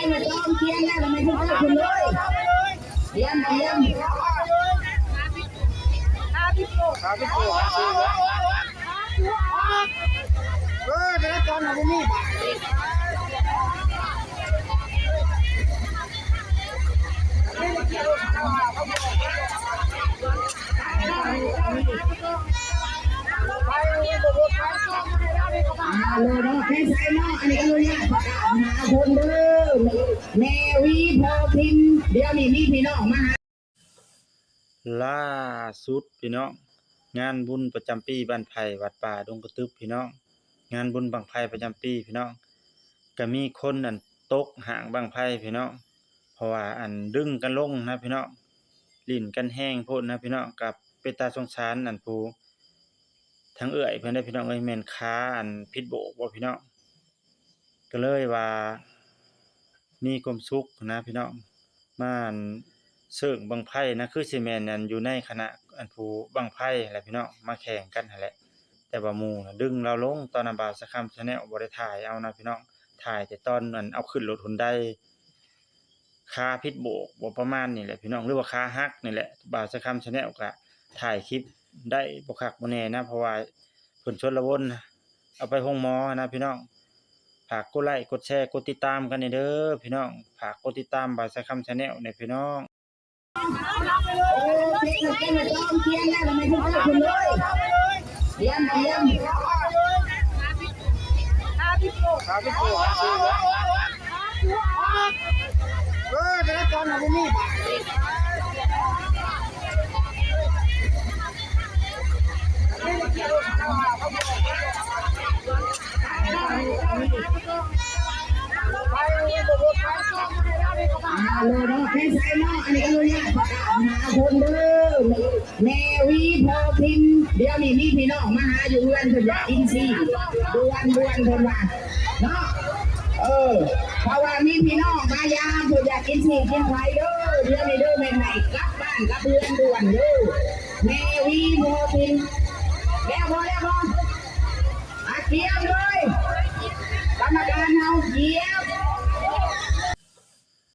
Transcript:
นมาจ้องเทียนแล้วทำไมถึงเข้าคุณเลยเทียนเทียนเดี๋ยวก่อนนะนี่เลยเนาะแค่ใช้เนาะอันนี้ก็เลยประกาศหาคนเด้อแมวีพอพิมเดี๋ยวนี้มีพี่น้องมาหาล่าสุดพี่น้องงานบุญประจำปีบ้านไผ่วัดป่าดงกระตึบพี่น้องงานบุญบั้งไฟประจำปีพี่น้องก็มีคนอันตกหางบั้งไฟพี่น้องเพราะว่าอันดึงกันลงนะพี่น้องลิ้นกันแห้งโพดนะพี่น้องกับเป็นตาสงสารอันผู้ทั้งเอื้อยเพิ่นได้พี่น้องเอ้ยแม่นค้าอันพิษโบกบ่พี่น้องก็เลยว่ามีความสุขนะพี่น้องมาอันเชิงบั้งไฟนะคือสิแม่นอันอยู่ในคณะอันผู้บั้งไฟแหละพี่น้องมาแข่งกันนั่นแหละแต่ว่าหมู่น่ะดึงเราลงตอนนั้นบ่าวสักคำ Channel บ่ได้ถ่ายเอานะพี่น้องถ่ายแต่ตอนอันเอาขึ้นรถฮุนไดขาพิษโบกบ่ประมาณนี้แหละพี่น้องหรือว่าขาหักนี่แหละบ่าวสักคำ Channel ก็ถ่ายคลิปได้บ่คักบ่แน่นะเพราะว่าเพิ่นชนละวนเอาไปโรงหมอนะพี่น้องฝากกดไลค์กดแชร์กดติดตามกันเด้อพี่น้องฝากกดติดตามบ่าวสักคำ Channel เนี่ยพี่น้องโอ้เทียนมาจ้องเทียนแล้วทำไมถึงเข้าคุณเลยเทียนเทียนเดี๋ยวก่อนนะนี่เลยเนาะแค่ใช้เนาะอันนี้ก็เลยประกาศหาคนเด้อแมวีพอพิมเดี๋ยวนี้มีพี่น้องมาหาอยู่เพื่อนเพิ่นอยากกินซี่ด่วนเพิ่นว่าเนาะเพราะว่ามีพี่น้องมายามเพิ่นอยากกินซี่กินไข่เด้อเดี๋ยวนี้เด้อแม่นไหนกลับบ้านกับเพื่อนด่วนเด้อแมวีพอพิมแล้วพออาเกียบเลยกรรมการเฮาเกียบ